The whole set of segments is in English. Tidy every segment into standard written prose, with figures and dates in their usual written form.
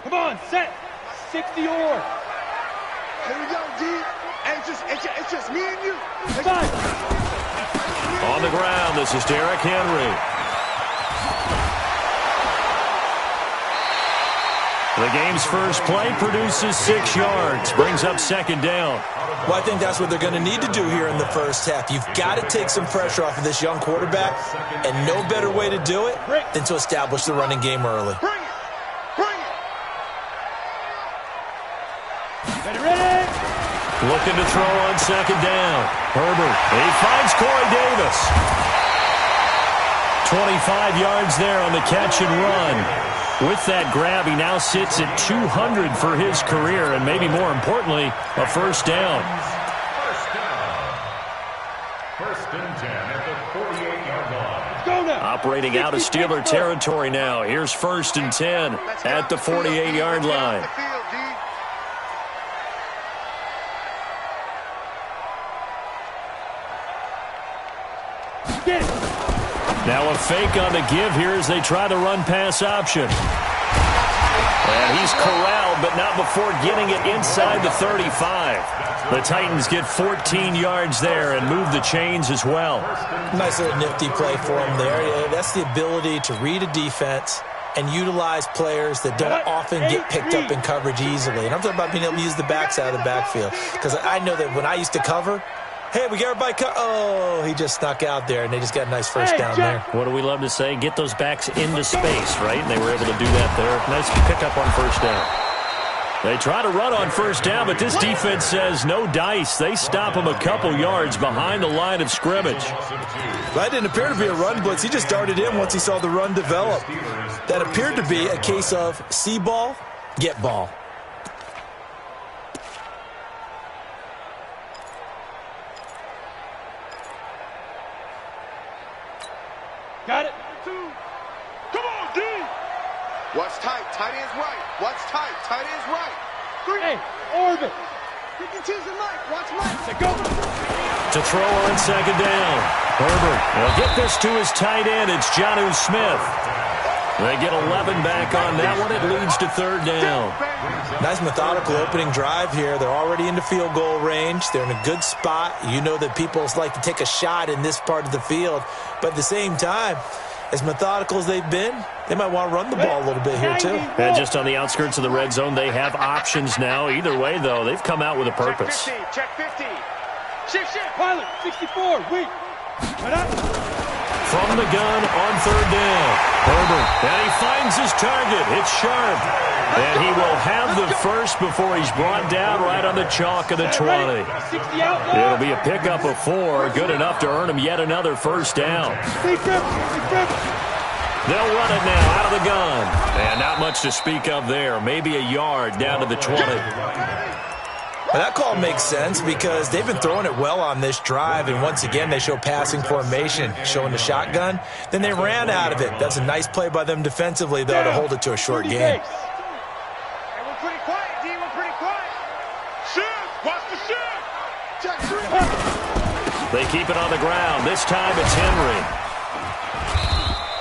Come on, set. 60 or. Here we go, D. It's just me and you. On the ground, this is Derrick Henry. The game's first play produces 6 yards, brings up second down. Well, I think that's what they're going to need to do here in the first half. You've got to take some pressure off of this young quarterback, and no better way to do it than to establish the running game early. Bring it. Ready. Looking to throw on second down. Herbert. He finds Corey Davis. 25 yards there on the catch and run. With that grab, he now sits at 200 for his career, and maybe more importantly, a first down. First and 10 at the 48-yard line. Let's go now. Operating out of Steeler territory now. Here's first and 10 at the 48-yard line. Get it. Now a fake on the give here as they try the run-pass option. And he's corralled, but not before getting it inside the 35. The Titans get 14 yards there and move the chains as well. Nice little nifty play for him there. That's the ability to read a defense and utilize players that don't often get picked up in coverage easily. And I'm talking about being able to use the backside of the backfield. Because I know that when I used to cover, hey, we got everybody oh, he just snuck out there, and they just got a nice first down there. What do we love to say? Get those backs into space, right? And they were able to do that there. Nice pickup on first down. They try to run on first down, but this defense says no dice. They stop him a couple yards behind the line of scrimmage. That didn't appear to be a run blitz. He just darted in once he saw the run develop. That appeared to be a case of see ball, get ball. Got it. 2. Come on, D. What's tight? Tight end's right. What's tight? Tight end's right. 3. Hey, orbit. You can choose a Mike. Watch Mike. Let's go. To throw on second down. Herbert will get this to his tight end. It's Jonnu Smith. They get 11 back on that one. It leads to third down. Nice methodical opening drive here. They're already into field goal range. They're in a good spot. You know that people like to take a shot in this part of the field. But at the same time, as methodical as they've been, they might want to run the ball a little bit here too. And just on the outskirts of the red zone, they have options now. Either way, though, they've come out with a purpose. Check 50. Shift. Pilot. 64. Weak. Right up. From the gun on third down. Herbert. And he finds his target. It's Sharp. And he will have the first before he's brought down right on the chalk of the 20. It'll be a pickup of 4. Good enough to earn him yet another first down. They'll run it now out of the gun. And not much to speak of there. Maybe a yard down to the 20. Well, that call makes sense because they've been throwing it well on this drive, and once again they show passing formation, showing the shotgun. Then they ran out of it. That's a nice play by them defensively, though, to hold it to a short game. And we're pretty quiet, D. We're pretty quiet. Shift. Watch the shift. Check 3. They keep it on the ground. This time it's Henry.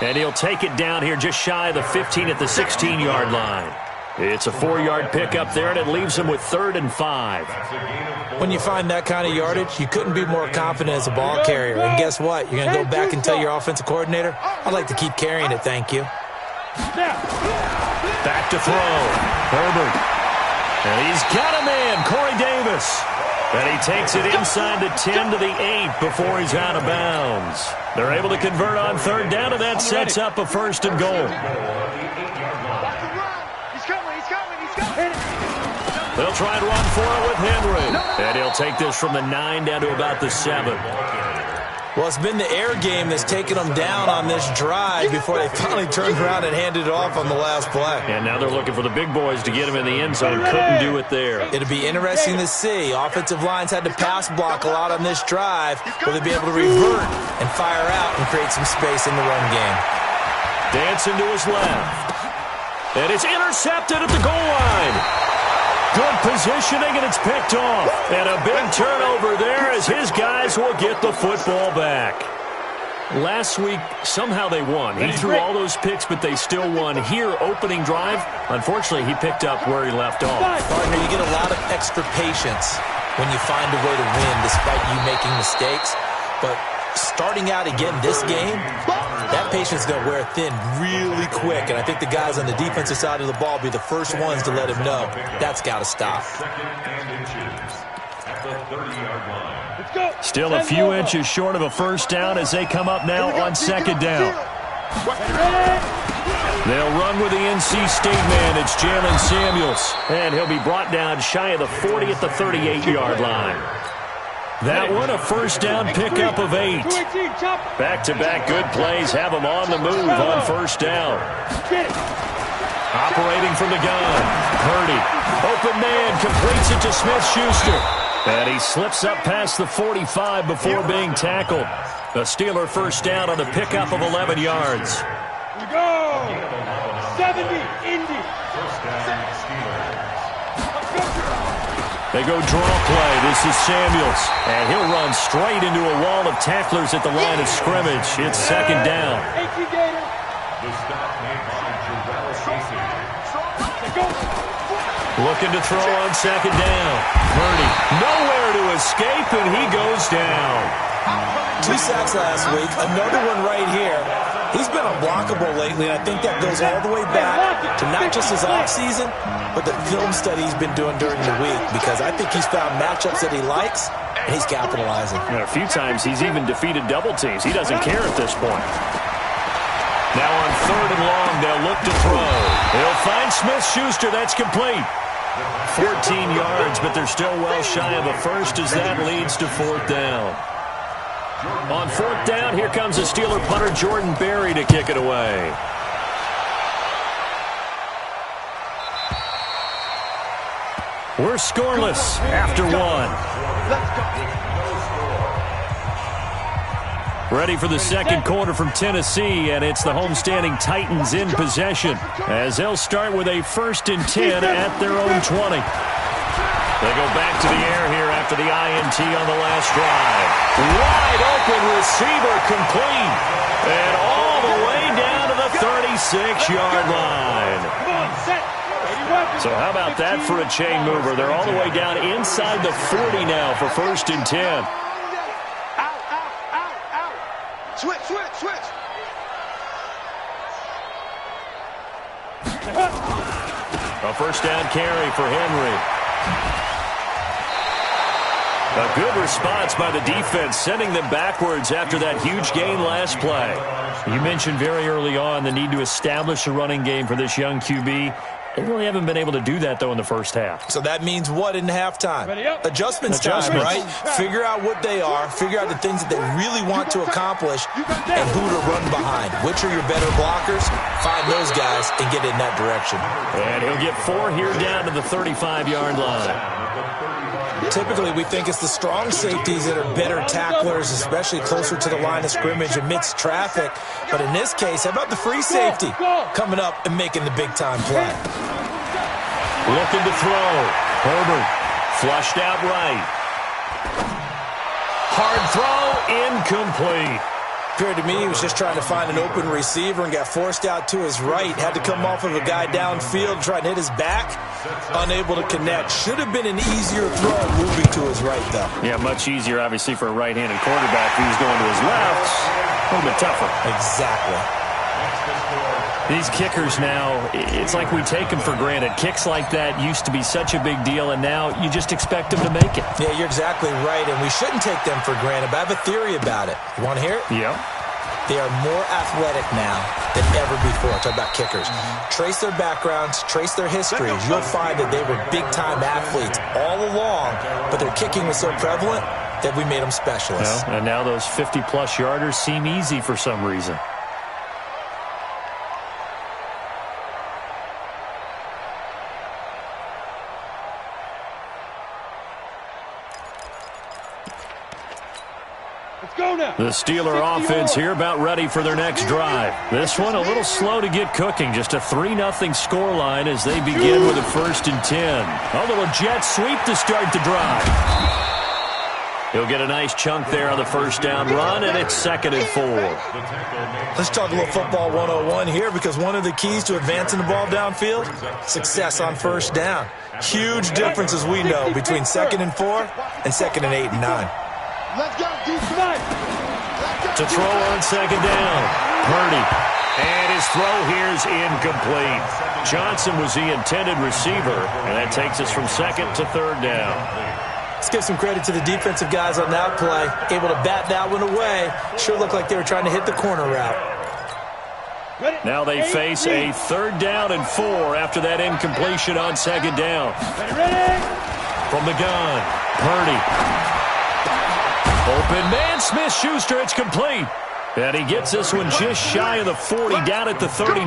And he'll take it down here just shy of the 15 at the 16-yard line. It's a 4-yard pickup there, and it leaves him with 3rd and 5. When you find that kind of yardage, you couldn't be more confident as a ball carrier. And guess what? You're going to go back and tell your offensive coordinator, I'd like to keep carrying it, thank you. Back to throw. Herbert. And he's got a man, Corey Davis. And he takes it inside the 10 to the 8 before he's out of bounds. They're able to convert on third down, and that sets up a 1st and goal. They'll try and run for it with Henry. And he'll take this from the 9 down to about the 7. Well, it's been the air game that's taken them down on this drive before they finally turned around and handed it off on the last play. And now they're looking for the big boys to get him in the end zone. Couldn't do it there. It'll be interesting to see. Offensive lines had to pass block a lot on this drive. Will they be able to revert and fire out and create some space in the run game? Dancing to his left. And it's intercepted at the goal line. Good positioning, and it's picked off. And a big turnover there as his guys will get the football back. Last week, somehow they won. He threw all those picks, but they still won. Here, opening drive, unfortunately, he picked up where he left off. Partner, you get a lot of extra patience when you find a way to win despite you making mistakes. But starting out again this game, that patience is going to wear thin really quick. And I think the guys on the defensive side of the ball will be the first ones to let him know that's got to stop. Still a few inches short of a first down as they come up now on second down. They'll run with the NC State man. It's Jalen Samuels. And he'll be brought down shy of the 40 at the 38-yard line. That one, a first down pickup of 8. Back-to-back good plays have him on the move on first down. Operating from the gun. Purdy. Open man. Completes it to Smith-Schuster. And he slips up past the 45 before being tackled. The Steeler first down on the pickup of 11 yards. We go! 70, Indy. They go draw play. This is Samuels. And he'll run straight into a wall of tacklers at the line of scrimmage. It's second down. Looking to throw on second down. Purdy nowhere to escape, and he goes down. 2 sacks last week. Another one right here. He's been unblockable lately, and I think that goes all the way back to not just his offseason, but the film study he's been doing during the week, because I think he's found matchups that he likes, and he's capitalizing. And a few times he's even defeated double teams. He doesn't care at this point. Now on third and long, they'll look to throw. They'll find Smith-Schuster. That's complete. 14 yards, but they're still well shy of a first as that leads to fourth down. On fourth down, here comes the Steeler punter Jordan Berry to kick it away. We're scoreless after one. Ready for the second quarter from Tennessee, and it's the homestanding Titans in possession as they'll start with a 1st and 10 at their own 20. They go back to the air here after the INT on the last drive. Wide open receiver complete, and all the way down to the 36-yard line. So how about that for a chain mover? They're all the way down inside the 40 now for 1st and 10. Switch. A first down carry for Henry. A good response by the defense, sending them backwards after that huge gain last play. You mentioned very early on the need to establish a running game for this young QB. They really haven't been able to do that, though, in the first half. So that means what in halftime? Adjustments time, right? Figure out what they are, figure out the things that they really want to accomplish, and who to run behind. Which are your better blockers? Find those guys and get in that direction. And he'll get 4 here down to the 35-yard line. Typically, we think it's the strong safeties that are better tacklers, especially closer to the line of scrimmage amidst traffic. But in this case, how about the free safety coming up and making the big-time play? Looking to throw. Herbert flushed out right. Hard throw, incomplete. Appeared to me he was just trying to find an open receiver and got forced out to his right. Had to come off of a guy downfield, try and hit his back. Unable to connect. Should have been an easier throw moving to his right, though. Yeah, much easier, obviously, for a right-handed quarterback. If he was going to his left, a little bit tougher. Exactly. These kickers now, it's like we take them for granted. Kicks like that used to be such a big deal, and now you just expect them to make it. Yeah, you're exactly right, and we shouldn't take them for granted, but I have a theory about it. You want to hear it? Yeah. They are more athletic now than ever before. Talk about kickers. Trace their backgrounds, trace their histories. You'll find that they were big-time athletes all along, but their kicking was so prevalent that we made them specialists. Well, and now those 50-plus yarders seem easy for some reason. The Steeler offense here about ready for their next drive. This one a little slow to get cooking. Just a 3-0 scoreline as they begin with a 1st and 10. A little jet sweep to start the drive. He'll get a nice chunk there on the first down run, and it's 2nd and 4. Let's talk a little football 101 here, because one of the keys to advancing the ball downfield, success on first down. Huge difference, as we know, between 2nd and 4 and 2nd and 8 and 9. Let's go, defense. To throw on 2nd down, Purdy. And his throw here is incomplete. Johnson was the intended receiver, and that takes us from 2nd to 3rd down. Let's give some credit to the defensive guys on that play. Able to bat that one away. Sure looked like they were trying to hit the corner route. Now they face a 3rd down and 4 after that incompletion on 2nd down. From the gun, Purdy. Open man, Smith-Schuster, it's complete. And he gets this one just shy of the 40, down at the 39.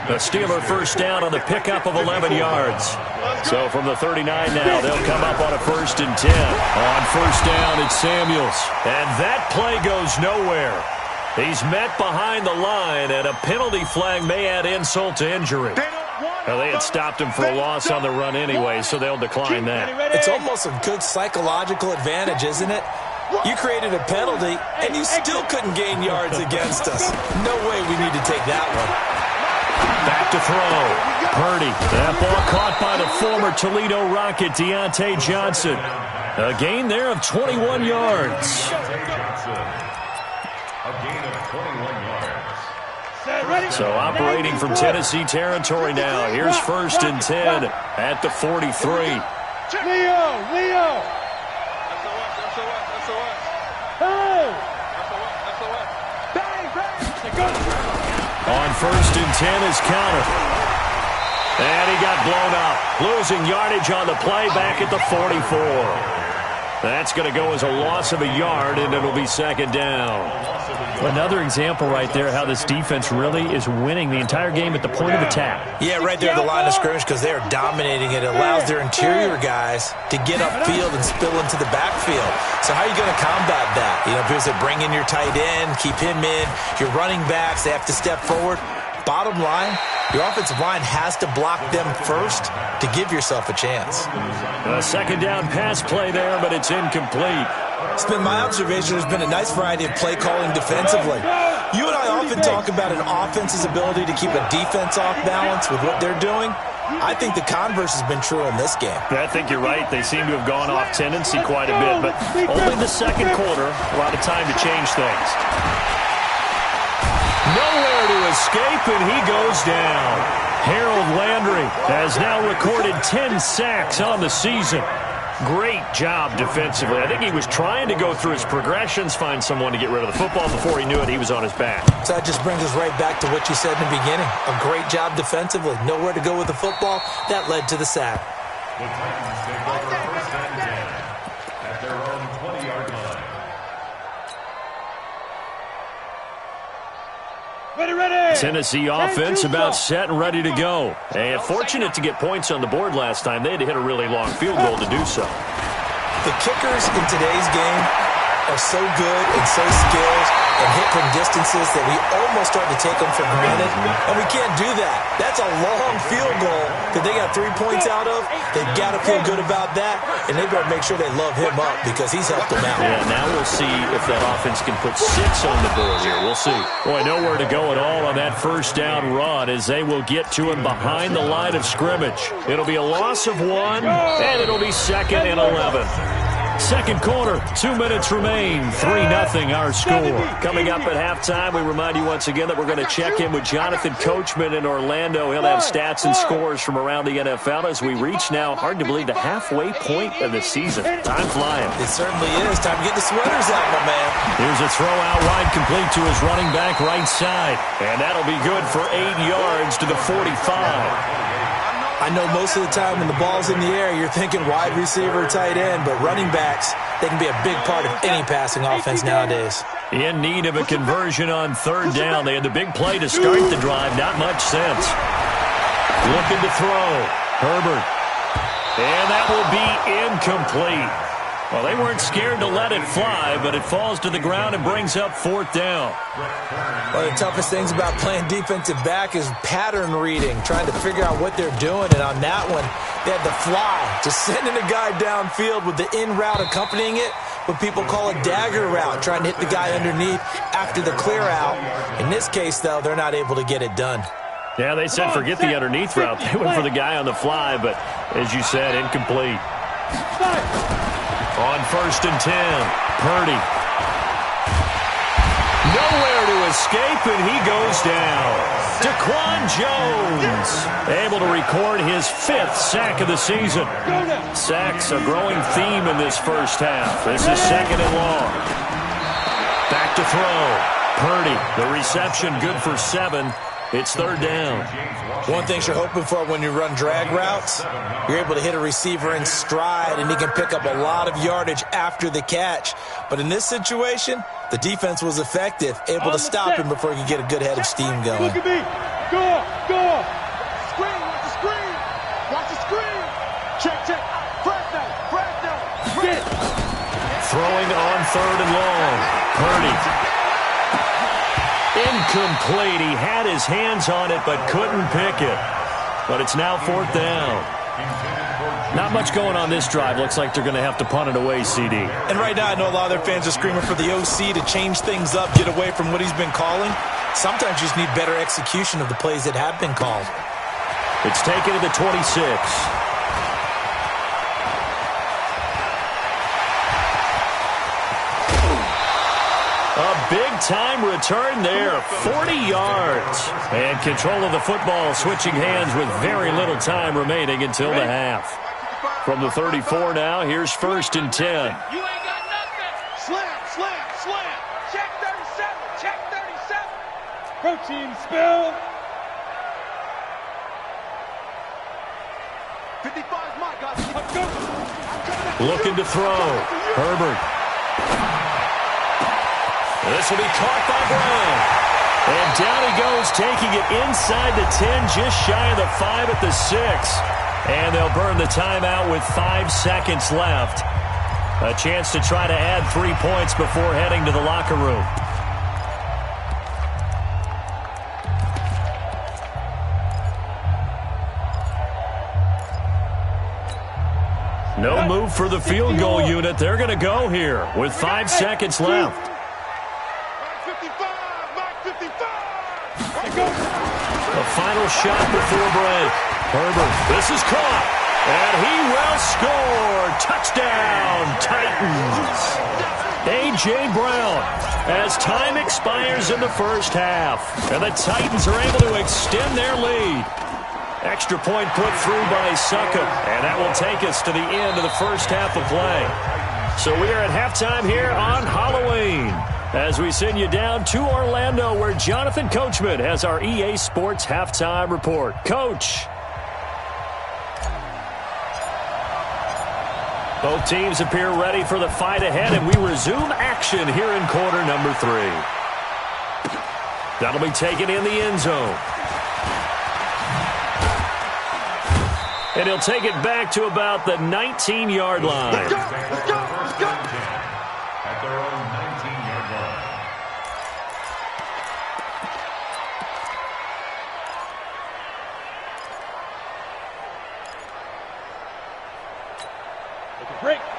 The Steeler first down on the pickup of 11 yards. So from the 39 now, they'll come up on a 1st and 10. On first down, it's Samuels. And that play goes nowhere. He's met behind the line, and a penalty flag may add insult to injury. Well, they had stopped him for a loss on the run anyway, so they'll decline that. It's almost a good psychological advantage, isn't it? You created a penalty, and you still couldn't gain yards against us. No way we need to take that one. Back to throw. Purdy. That ball caught by the former Toledo Rocket, Deontay Johnson. A gain there of 21 yards. So operating from Tennessee territory now. Here's 1st and 10 at the 43. Leo! On 1st and 10 is Counter. And he got blown up. Losing yardage on the play back at the 44. That's going to go as a loss of a yard, and it'll be 2nd down. Another example right there how this defense really is winning the entire game at the point of attack. Yeah, right there at the line of scrimmage, because they are dominating it. It allows their interior guys to get upfield and spill into the backfield. So how are you going to combat that? You know, because they bring in your tight end, keep him in. Your running backs, they have to step forward. Bottom line, your offensive line has to block them first to give yourself a chance. A 2nd down pass play there, but it's incomplete. It's been my observation there's been a nice variety of play calling defensively. You and I often talk about an offense's ability to keep a defense off balance with what they're doing. I think the converse has been true in this game. I think you're right. They seem to have gone off tendency quite a bit, but only the 2nd quarter, a lot of time to change things. Nowhere to escape, and he goes down. Harold Landry has now recorded 10 sacks on the season. Great job defensively. I think he was trying to go through his progressions, find someone to get rid of the football. Before he knew it, he was on his back. So that just brings us right back to what you said in the beginning. A great job defensively. Nowhere to go with the football. That led to the sack. The Titans take over 1st and 10 at their own 20-yard line. Tennessee offense about set and ready to go. And fortunate to get points on the board last time. They had to hit a really long field goal to do so. The kickers in today's game are so good and so skilled and hit from distances that we almost start to take them for granted, and we can't do that. That's a long field goal that they got 3 points out of. They've got to feel good about that, and they better make sure they love him up because he's helped them out. Yeah, now we'll see if that offense can put 6 on the board here. We'll see. Boy, nowhere to go at all on that first down run as they will get to him behind the line of scrimmage. It'll be a loss of 1, and it'll be 2nd and 11. Second quarter, 2 minutes remain, 3-0 our score. Coming up at halftime, we remind you once again that we're going to check in with Jonathan Coachman in Orlando. He'll have stats and scores from around the NFL as we reach now, hard to believe, the halfway point of the season. Time flying. It certainly is. Time to get the sweaters out, my man. Here's a throw out wide, complete to his running back right side. And that'll be good for 8 yards to the 45. I know most of the time when the ball's in the air, you're thinking wide receiver, tight end, but running backs, they can be a big part of any passing offense nowadays. In need of a conversion on 3rd down. They had the big play to start the drive. Not much sense. Looking to throw. Herbert. And that will be incomplete. Well, they weren't scared to let it fly, but it falls to the ground and brings up 4th down. One of the toughest things about playing defensive back is pattern reading, trying to figure out what they're doing. And on that one, they had the fly, just sending a guy downfield with the in route accompanying it. what people call a dagger route, trying to hit the guy underneath after the clear out. In this case, though, they're not able to get it done. Yeah, they said forget the underneath route. They went for the guy on the fly, but as you said, incomplete. On 1st and 10, Purdy. Nowhere to escape, and he goes down. Daquan Jones able to record his 5th sack of the season. Sacks a growing theme in this first half. This is 2nd and long. Back to throw. Purdy, the reception good for 7. It's 3rd down. One thing you're hoping for when you run drag routes, you're able to hit a receiver in stride, and he can pick up a lot of yardage after the catch. But in this situation, the defense was effective, able to stop him before he could get a good head of steam going. Look at me. Go. Screen, watch the screen. Watch the screen. Check. Fred down. Get it. Throwing on 3rd and long. Purdy. Incomplete. He had his hands on it but couldn't pick it. But it's now 4th down. Not much going on this drive. Looks like they're going to have to punt it away, CD. And right now I know a lot of their fans are screaming for the OC to change things up, get away from what he's been calling. Sometimes you just need better execution of the plays that have been called. It's taken to the 26. A big-time return there, 40 yards. And control of the football switching hands with very little time remaining until the half. From the 34 now, here's 1st and 10. You ain't got nothing. Slam. Check 37. Protein spill. 55's my guy. Looking to throw. Herbert. This will be caught by Brown. And down he goes, taking it inside the 10, just shy of the 5 at the 6. And they'll burn the timeout with 5 seconds left. A chance to try to add 3 points before heading to the locker room. No move for the field goal unit. They're going to go here with 5 seconds left. A final shot before break. Herbert, this is caught. And he will score. Touchdown, Titans. A.J. Brown, as time expires in the first half. And the Titans are able to extend their lead. Extra point put through by Suckup. And that will take us to the end of the first half of play. So we are at halftime here on Halloween, as we send you down to Orlando, where Jonathan Coachman has our EA Sports Halftime Report. Coach. Both teams appear ready for the fight ahead, and we resume action here in quarter number 3. That'll be taken in the end zone. And he'll take it back to about the 19-yard line. Let's go. At their own 19-yard line.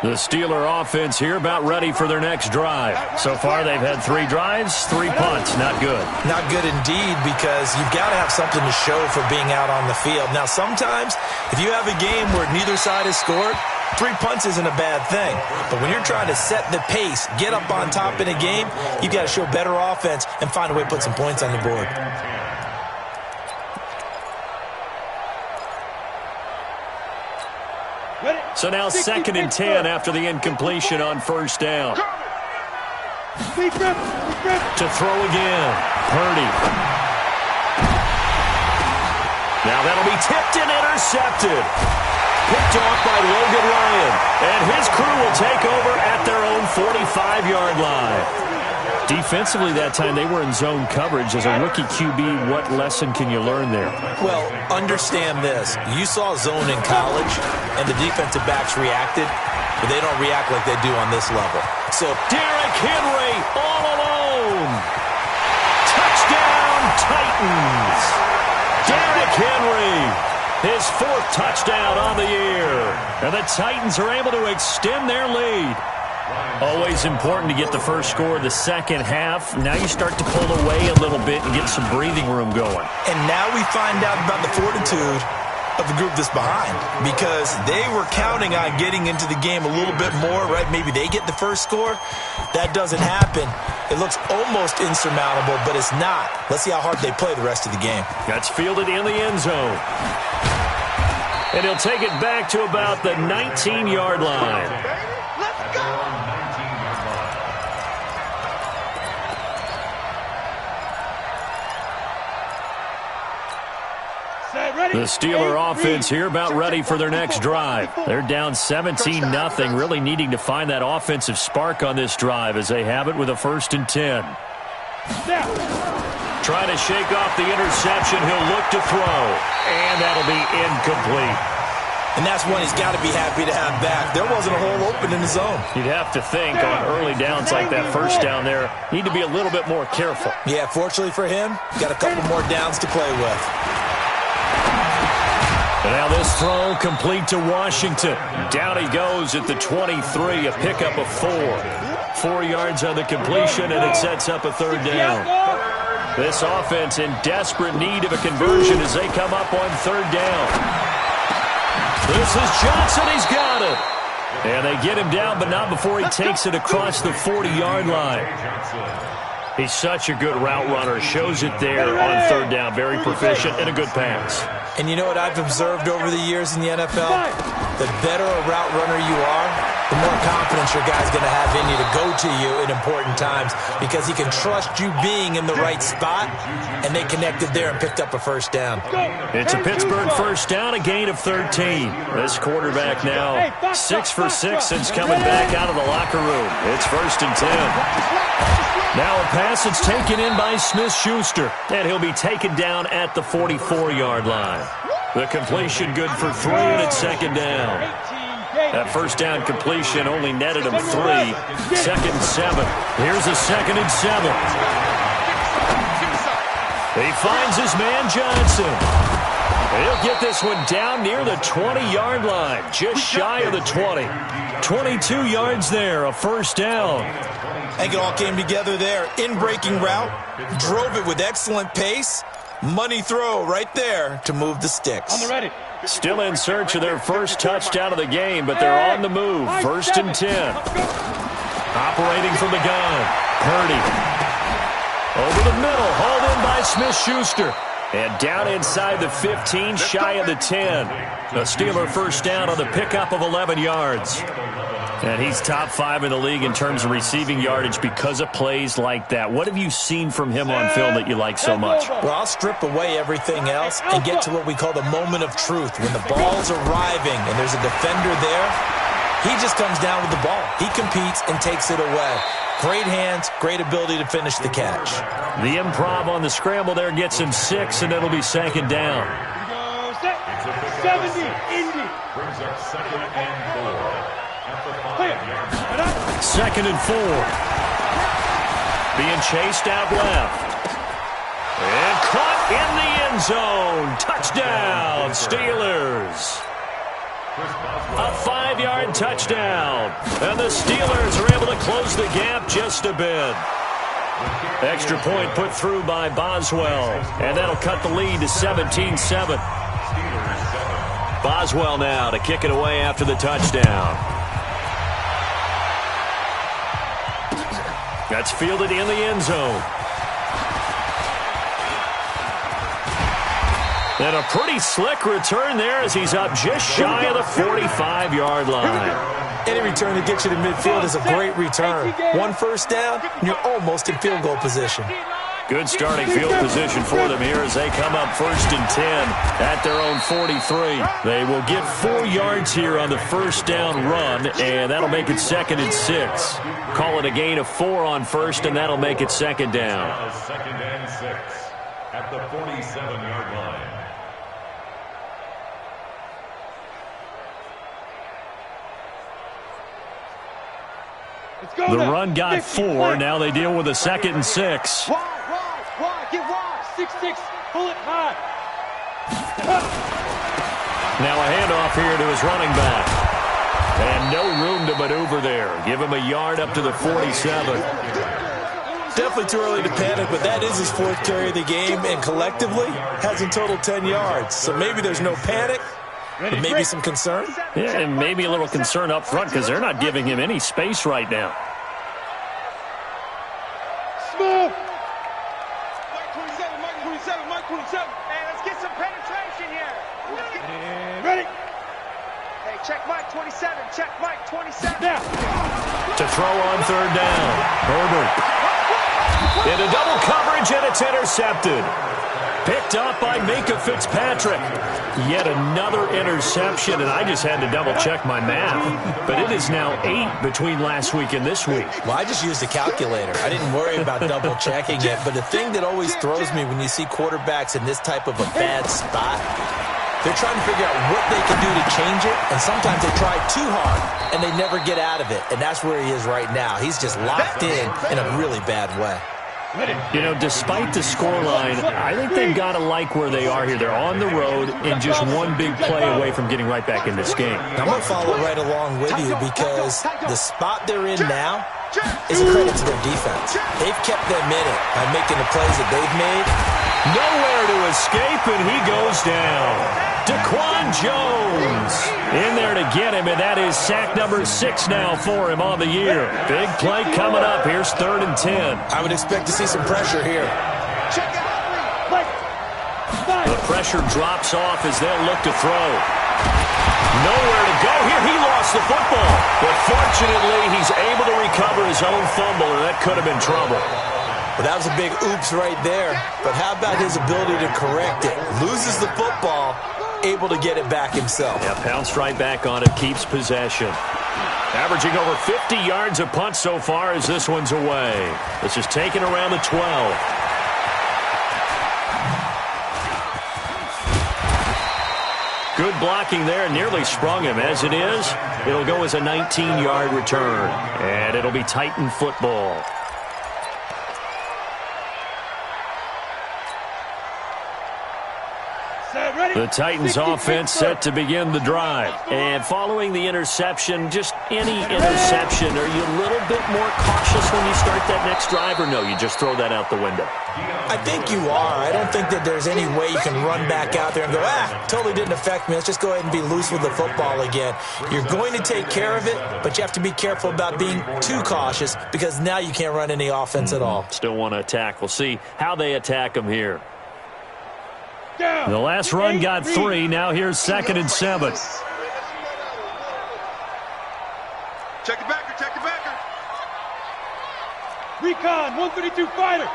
The Steeler offense here about ready for their next drive. So far, they've had 3 drives, 3 punts. Not good. Not good indeed, because you've got to have something to show for being out on the field. Now, sometimes, if you have a game where neither side has scored, 3 punts isn't a bad thing. But when you're trying to set the pace, get up on top in a game, you've got to show better offense and find a way to put some points on the board. So now 2nd and 10 after the incompletion on 1st down. To throw again. Purdy. Now that'll be tipped and intercepted. Picked off by Logan Ryan. And his crew will take over at their own 45-yard line. Defensively that time, they were in zone coverage. As a rookie QB, what lesson can you learn there? Well, understand this. You saw zone in college, and the defensive backs reacted, but they don't react like they do on this level. So Derrick Henry all alone. Touchdown, Titans. Derrick Henry, his 4th touchdown on the year. And the Titans are able to extend their lead. Always important to get the first score of the second half. Now you start to pull away a little bit and get some breathing room going. And now we find out about the fortitude of the group that's behind, because they were counting on getting into the game a little bit more, right? Maybe they get the first score. That doesn't happen. It looks almost insurmountable, but it's not. Let's see how hard they play the rest of the game. That's fielded in the end zone. And he'll take it back to about the 19-yard line. Let's go! The Steeler offense here about ready for their next drive. They're down 17-0, really needing to find that offensive spark on this drive as they have it with a 1st and 10. Trying to shake off the interception. He'll look to throw, and that'll be incomplete. And that's one he's got to be happy to have back. There wasn't a hole open in the zone. You'd have to think on early downs like that first down there, need to be a little bit more careful. Yeah, fortunately for him, got a couple more downs to play with. And now this throw complete to Washington. Down he goes at the 23, a pickup of 4. 4 yards on the completion, and it sets up a 3rd down. This offense in desperate need of a conversion as they come up on 3rd down. This is Johnson. He's got it. And they get him down, but not before he takes it across the 40-yard line. He's such a good route runner. Shows it there on 3rd down. Very proficient and a good pass. And you know what I've observed over the years in the NFL? The better a route runner you are, the more confidence your guy's going to have in you to go to you in important times, because he can trust you being in the right spot, and they connected there and picked up a 1st down. It's a Pittsburgh 1st down, a gain of 13. This quarterback now 6 for 6 since coming back out of the locker room. It's 1st and 10. Now a pass that's taken in by Smith-Schuster, and he'll be taken down at the 44-yard line. The completion good for 3, and it's 2nd down. That 1st down completion only netted him 3. 2nd and 7. Here's a 2nd and 7. He finds his man Johnson. He'll get this one down near the 20-yard line, just shy of the 20. 22 yards there, a 1st down. I think it all came together there. In-breaking route, drove it with excellent pace. Money throw right there to move the sticks. On the ready. Still in search of their first touchdown of the game, but they're on the move. 1st and 10. Operating from the gun. Purdy. Over the middle, hauled in by Smith-Schuster. And down inside the 15, shy of the 10. The Steeler 1st down on the pickup of 11 yards. And he's top 5 in the league in terms of receiving yardage because of plays like that. What have you seen from him on film that you like so much? Well, I'll strip away everything else and get to what we call the moment of truth. When the ball's arriving and there's a defender there, he just comes down with the ball. He competes and takes it away. Great hands, great ability to finish the catch. The improv on the scramble there gets him 6, and it'll be 2nd down. 70, Indy. Brings up 2nd and 4. 2nd and 4. Being chased out left. And caught in the end zone. Touchdown, Steelers. A 5-yard touchdown. And the Steelers are able to close the gap just a bit. Extra point put through by Boswell. And that'll cut the lead to 17-7. Boswell now to kick it away after the touchdown. That's fielded in the end zone. And a pretty slick return there as he's up just shy of the 45-yard line. Any return that gets you to midfield is a great return. 1 1st down, and you're almost in field goal position. Good starting field position for them here as they come up 1st and 10 at their own 43. They will get 4 yards here on the 1st down run, and that'll make it 2nd and 6. Call it a gain of 4 on 1st, and that'll make it 2nd down. 2nd and 6 at the 47-yard line. The run got 4. Now they deal with a 2nd and 6. Wide, get wide. 6-6, pull it high. Now a handoff here to his running back. And no room to maneuver there. Give him a yard up to the 47. Definitely too early to panic, but that is his 4th carry of the game, and collectively has in total 10 yards. So maybe there's no panic, but maybe some concern. Yeah, and maybe a little concern up front because they're not giving him any space right now. Smooth. Mike 27, Mike 27, Mike 27. Hey, let's get some penetration here. And ready. Hey, check Mike 27, check Mike 27. Now. To throw on 3rd down. Herbert. Into double coverage, and it's intercepted. Picked up by Minka Fitzpatrick. Yet another interception, and I just had to double-check my math. But it is now 8 between last week and this week. Well, I just used a calculator. I didn't worry about double-checking it. But the thing that always throws me when you see quarterbacks in this type of a bad spot, they're trying to figure out what they can do to change it, and sometimes they try too hard, and they never get out of it. And that's where he is right now. He's just locked in a really bad way. You know, despite the scoreline, I think they've got to like where they are here. They're on the road and just one big play away from getting right back in this game. I'm going to follow right along with you because the spot they're in now is a credit to their defense. They've kept them in it by making the plays that they've made. Nowhere to escape, and he goes down. DaQuan Jones in there to get him, and that is sack number 6 now for him on the year. Big play coming up. Here's 3rd and 10. I would expect to see some pressure here. The pressure drops off as they'll look to throw. Nowhere to go here. He lost the football. But fortunately, he's able to recover his own fumble, and that could have been trouble. Well, that was a big oops right there. But how about his ability to correct it? Loses the football, able to get it back himself. Yeah, pounced right back on it, keeps possession. Averaging over 50 yards a punt so far as this one's away. This is taken around the 12. Good blocking there, nearly sprung him. As it is, it'll go as a 19-yard return. And it'll be Titan football. The Titans offense set to begin the drive. And following the interception, just any interception, are you a little bit more cautious when you start that next drive, or no, you just throw that out the window? I think you are. I don't think that there's any way you can run back out there and go, totally didn't affect me. Let's just go ahead and be loose with the football again. You're going to take care of it, but you have to be careful about being too cautious because now you can't run any offense at all. Still want to attack. We'll see how they attack them here. The last run got 3. Now here's 2nd and 7. Check the backer, check the backer. Recon, 132 fighter.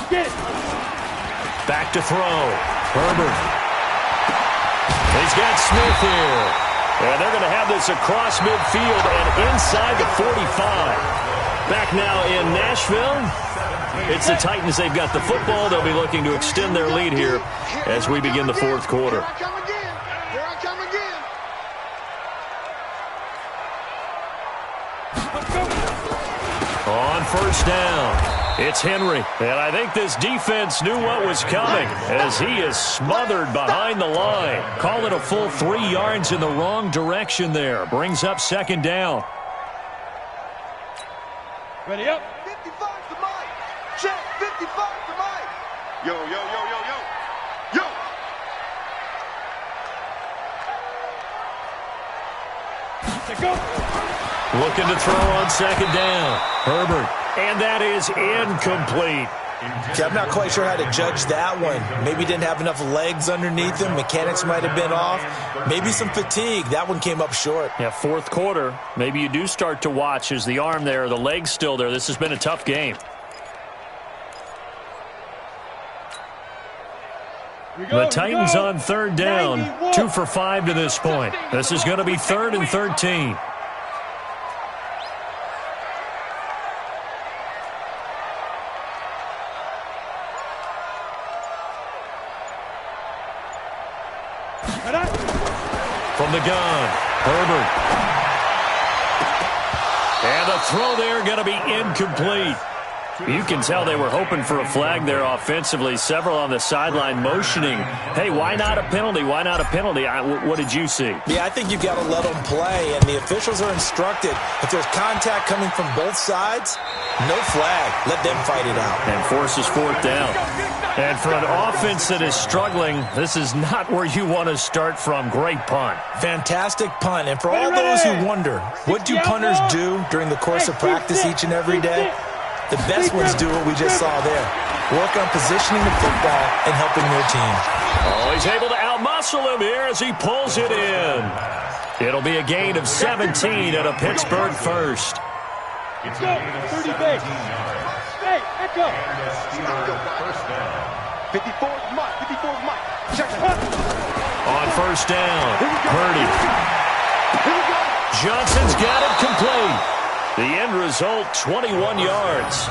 Get it. Back to throw. Herbert. He's got Smith here. And they're going to have this across midfield and inside the 45. Back now in Nashville. It's the Titans. They've got the football. They'll be looking to extend their lead here as we begin the 4th quarter. Here I come again. On 1st down, it's Henry. And I think this defense knew what was coming as he is smothered behind the line. Call it a full 3 yards in the wrong direction there. Brings up 2nd down. Ready up. 55 to Mike. Check, 55 to Mike. Yo, yo, yo, yo, yo. Yo. To go. Looking to throw on 2nd down. Herbert. And that is incomplete. Okay, I'm not quite sure how to judge that one. Maybe didn't have enough legs underneath him. Mechanics might have been off. Maybe some fatigue. That one came up short. Yeah, 4th quarter. Maybe you do start to watch. Is the arm there, the leg's still there? This has been a tough game. The Titans on 3rd down. 2 for 5 to this point. This is going to be 3rd and 13. From the gun, Herbert. And the throw there going to be incomplete. You can tell they were hoping for a flag there offensively. Several on the sideline motioning, hey, why not a penalty? Why not a penalty? What did you see? Yeah, I think you've got to let them play, and the officials are instructed. If there's contact coming from both sides, no flag. Let them fight it out. And forces fourth down. And for an offense that is struggling, this is not where you want to start from. Great punt. Fantastic punt. And for all those who wonder, what do punters do during the course of practice each and every day? The best ones do what we just saw there. Work on positioning the football and helping their team. Oh, he's able to outmuscle him here as he pulls it in. It'll be a gain of 17 and a Pittsburgh first. Let's go. 30 base. Hey, echo. 54's Mike. 54's Mike. Check it. On first down, Purdy. Johnson's got it complete. The end result, 21 yards.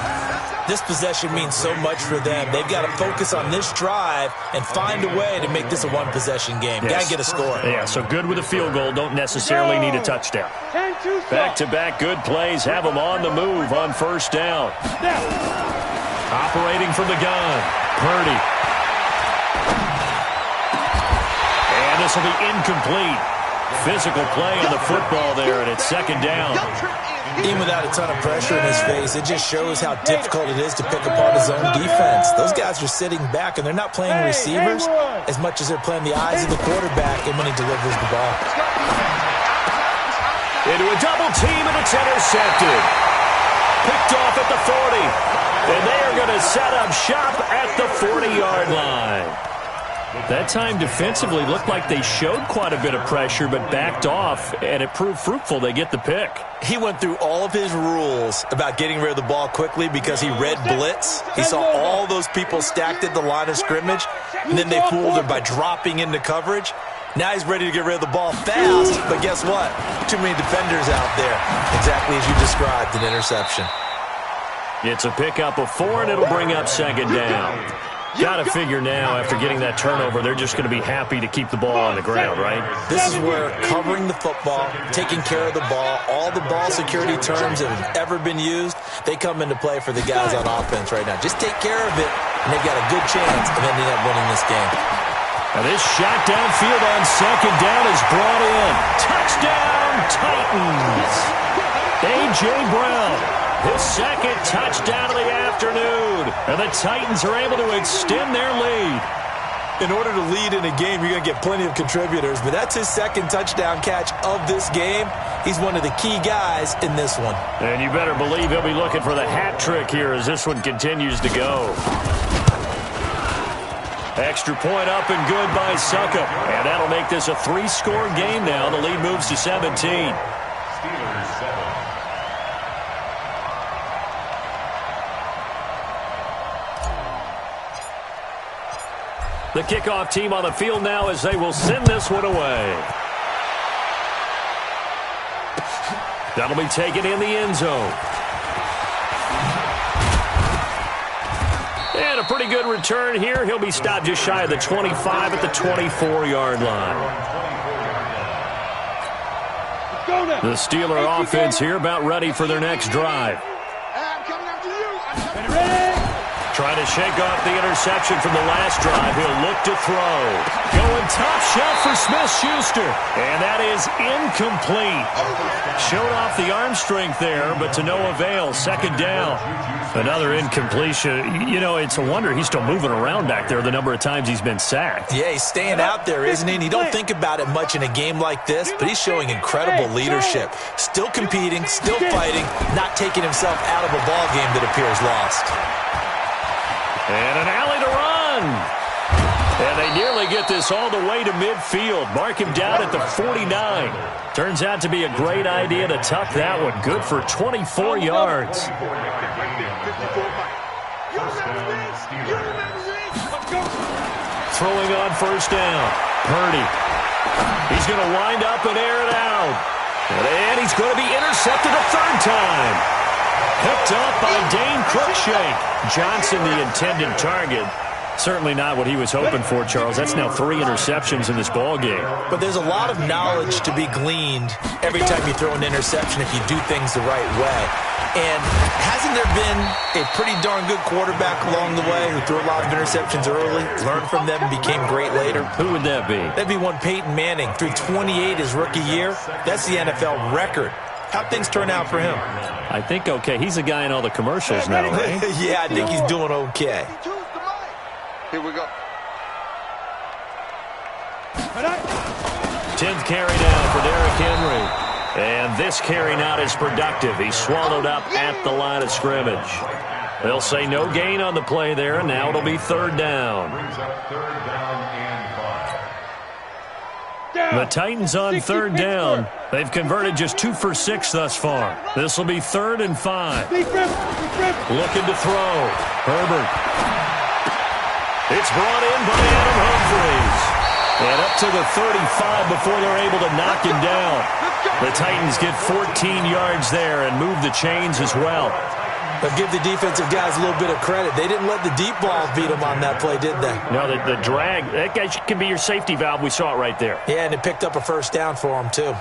This possession means so much for them. They've got to focus on this drive and find a way to make this a one-possession game. Yes. Got to get a score. Yeah, so good with a field goal. Don't necessarily need a touchdown. Back-to-back good plays have them on the move on first down. Operating from the gun, Purdy. And this will be incomplete. Physical play on the football there, and it's second down. Even without a ton of pressure in his face, it just shows how difficult it is to pick apart his own defense. Those guys are sitting back, and they're not playing receivers as much as they're playing the eyes of the quarterback and when he delivers the ball. Into a double team, and it's intercepted. Picked off at the 40. And they are going to set up shop at the 40-yard line. That time defensively looked like they showed quite a bit of pressure but backed off, and it proved fruitful. They get the pick. He went through all of his rules about getting rid of the ball quickly because he read blitz. He saw all those people stacked at the line of scrimmage, and then they fooled him by dropping into coverage. Now he's ready to get rid of the ball fast, but guess what? Too many defenders out there. Exactly as you described, an interception. It's a pickup of 4, and it'll bring up second down. Got to figure now, after getting that turnover, they're just going to be happy to keep the ball on the ground, right? This is where covering the football, taking care of the ball, all the ball security terms that have ever been used, they come into play for the guys on offense right now. Just take care of it, and they've got a good chance of ending up winning this game. Now this shot downfield on second down is brought in. Touchdown, Titans! A.J. Brown, his second touchdown of the afternoon. And the Titans are able to extend their lead. In order to lead in a game, you're going to get plenty of contributors, but that's his second touchdown catch of this game. He's one of the key guys in this one. And you better believe he'll be looking for the hat trick here as this one continues to go. Extra point up and good by Suckup. And that'll make this a 3-score game now. The lead moves to 17. Steelers 7. The kickoff team on the field now as they will send this one away. That'll be taken in the end zone. And a pretty good return here. He'll be stopped just shy of the 25 at the 24-yard line. The Steeler offense here about ready for their next drive. Trying to shake off the interception from the last drive. He'll look to throw. Going top shot for Smith-Schuster. And that is incomplete. Showed off the arm strength there, but to no avail. Second down. Another incompletion. You know, it's a wonder he's still moving around back there the number of times he's been sacked. Yeah, he's staying out there, isn't he? And you don't think about it much in a game like this, but he's showing incredible leadership. Still competing, still fighting, not taking himself out of a ball game that appears lost. And an alley to run. And they nearly get this all the way to midfield. Mark him down at the 49. Turns out to be a great idea to tuck that one. Good for 24 yards. Throwing on first down. Purdy. He's going to wind up and air it out. And he's going to be intercepted a third time. Picked up by Dane Cruikshank. Johnson, the intended target. Certainly not what he was hoping for, Charles. That's now 3 interceptions in this ball game. But there's a lot of knowledge to be gleaned every time you throw an interception if you do things the right way. And hasn't there been a pretty darn good quarterback along the way who threw a lot of interceptions early, learned from them, and became great later? Who would that be? That'd be one Peyton Manning. Threw 28 his rookie year. That's the NFL record. How'd things turn out for him? I think okay. He's a guy in all the commercials now, right? Yeah, I think he's doing okay. Here we go. 10th carry now for Derrick Henry. And this carry not as productive. He's swallowed up at the line of scrimmage. They'll say no gain on the play there, and now it'll be 3rd down. Brings up 3rd down and 5. The Titans on 3rd down. They've converted just 2 for 6 thus far. This will be 3rd and 5. Looking to throw. Herbert. It's brought in by Adam Humphries. And up to the 35 before they're able to knock him down. The Titans get 14 yards there and move the chains as well. But give the defensive guys a little bit of credit. They didn't let the deep ball beat them on that play, did they? No, the drag, that guy can be your safety valve. We saw it right there. Yeah, and it picked up a 1st down for them, too.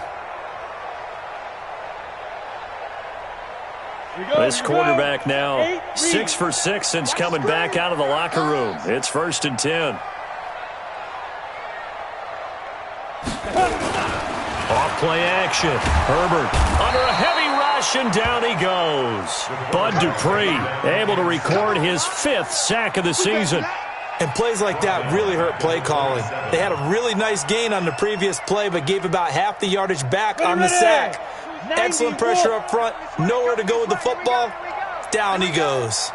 This quarterback now 6 for 6 since coming back out of the locker room. It's 1st and 10. Off play action. Herbert under a heavy rush, and down he goes. Bud Dupree able to record his 5th sack of the season. And plays like that really hurt play calling. They had a really nice gain on the previous play, but gave about half the yardage back on the sack. Excellent pressure up front. Nowhere to go with the football. Down he goes.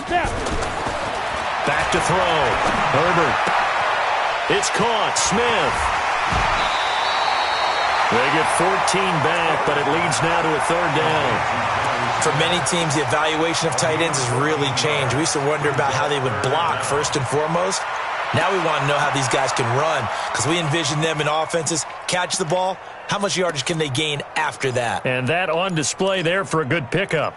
Back to throw. Herbert. It's caught. Smith. They get 14 back, but it leads now to a 3rd down. For many teams, the evaluation of tight ends has really changed. We used to wonder about how they would block first and foremost. Now we want to know how these guys can run, because we envision them in offenses catch the ball. How much yardage can they gain after that? And that on display there for a good pickup.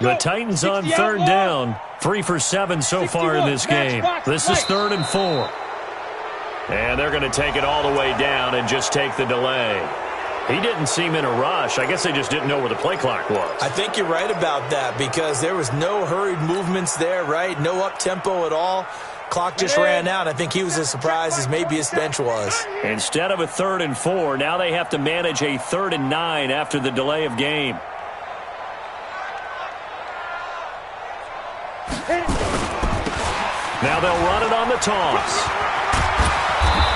The Titans on 3rd down. 3 for 7 so far in this game. This is 3rd and 4. And they're going to take it all the way down and just take the delay. He didn't seem in a rush. I guess they just didn't know where the play clock was. I think you're right about that, because there was no hurried movements there, right? No up-tempo at all. Clock just ran out. I think he was as surprised as maybe his bench was. Instead of a 3rd and 4, now they have to manage a 3rd and 9 after the delay of game. Now they'll run it on the toss.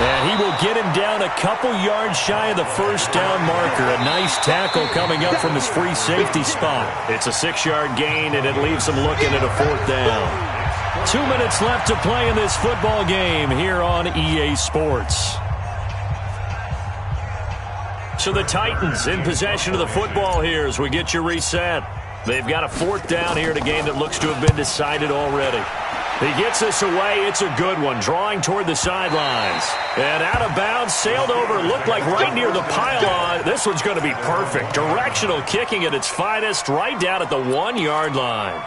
And he will get him down a couple yards shy of the 1st down marker. A nice tackle coming up from his free safety spot. It's a 6-yard gain, and it leaves him looking at a 4th down. 2 minutes left to play in this football game here on EA Sports. So the Titans in possession of the football here as we get you reset. They've got a 4th down here in a game that looks to have been decided already. He gets this away. It's a good one. Drawing toward the sidelines. And out of bounds, sailed over, looked like right near the pylon. This one's going to be perfect. Directional kicking at its finest, right down at the 1-yard line.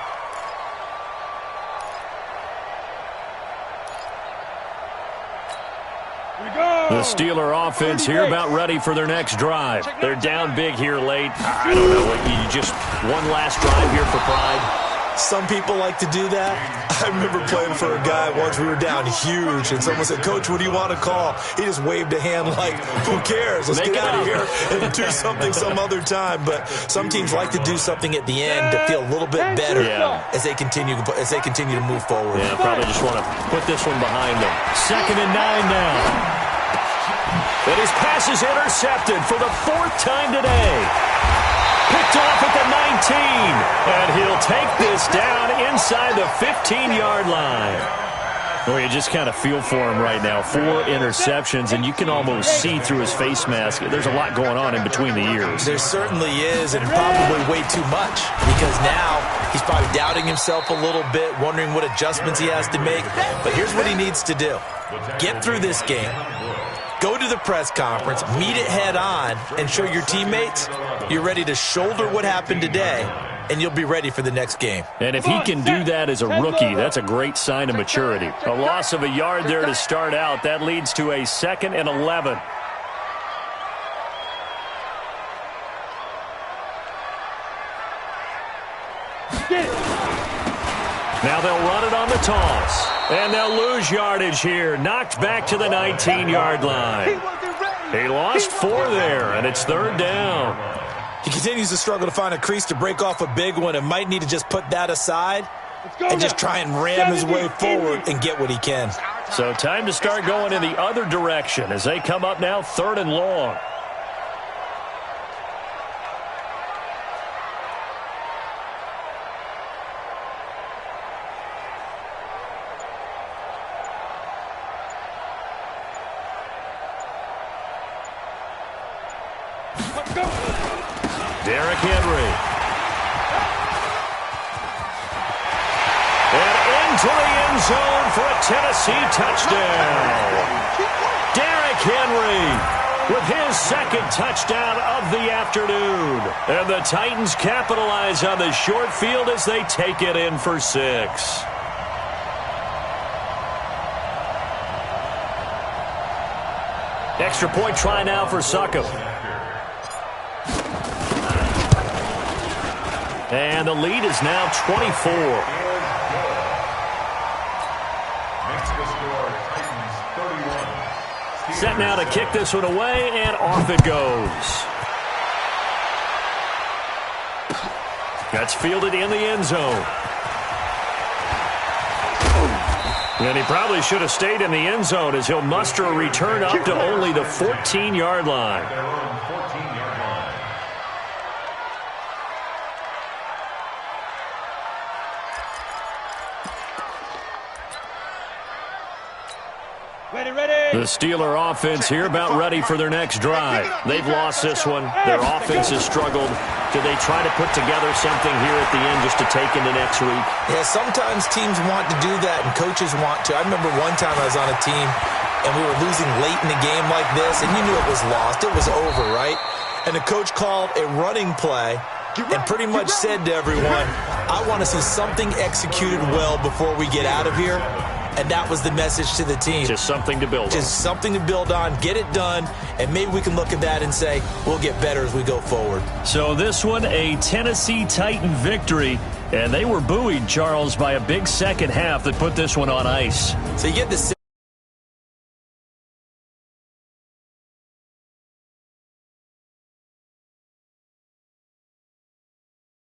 The Steeler offense here about ready for their next drive. They're down big here late. I don't know. You just one last drive here for pride. Some people like to do that. I remember playing for a guy once. We were down huge, and someone said, "Coach, what do you want to call?" He just waved a hand like, "Who cares? Let's get out of here and do something some other time." But some teams like to do something at the end to feel a little bit better as they continue to move forward. Yeah, probably just want to put this one behind them. 2nd and 9 now. And his pass is intercepted for the 4th time today. Picked off at the 19. And he'll take this down inside the 15-yard line. Well, you just kind of feel for him right now. 4 interceptions, and you can almost see through his face mask. There's a lot going on in between the ears. There certainly is, and probably way too much, because now he's probably doubting himself a little bit, wondering what adjustments he has to make. But here's what he needs to do. Get through this game, go to the press conference, meet it head on, and show your teammates you're ready to shoulder what happened today, and you'll be ready for the next game. And if he can do that as a rookie, that's a great sign of maturity. A loss of a yard there to start out. That leads to a 2nd and 11. Now they'll run it on the toss. And they'll lose yardage here. Knocked back to the 19-yard line. He lost 4 there, and it's 3rd down. He continues to struggle to find a crease to break off a big one and might need to just put that aside and just try and ram his way forward and get what he can. So time to start going in the other direction as they come up now 3rd and long. Derrick Henry. And into the end zone for a Tennessee touchdown. Derrick Henry with his 2nd touchdown of the afternoon. And the Titans capitalize on the short field as they take it in for 6. Extra point try now for Succop. And the lead is now 24. Set now to kick this one away, and off it goes. That's fielded in the end zone. And he probably should have stayed in the end zone as he'll muster a return up to only the 14-yard line. The Steeler offense here about ready for their next drive. They've lost this one. Their offense has struggled. Do they try to put together something here at the end just to take into next week? Yeah, sometimes teams want to do that and coaches want to. I remember one time I was on a team and we were losing late in a game like this and you knew it was lost. It was over, right? And the coach called a running play and pretty much said to everyone, I want to see something executed well before we get out of here. And that was the message to the team. Just something to build on. Just something to build on, get it done, and maybe we can look at that and say, we'll get better as we go forward. So this one, a Tennessee Titan victory, and they were buoyed, Charles, by a big second half that put this one on ice. So you get this.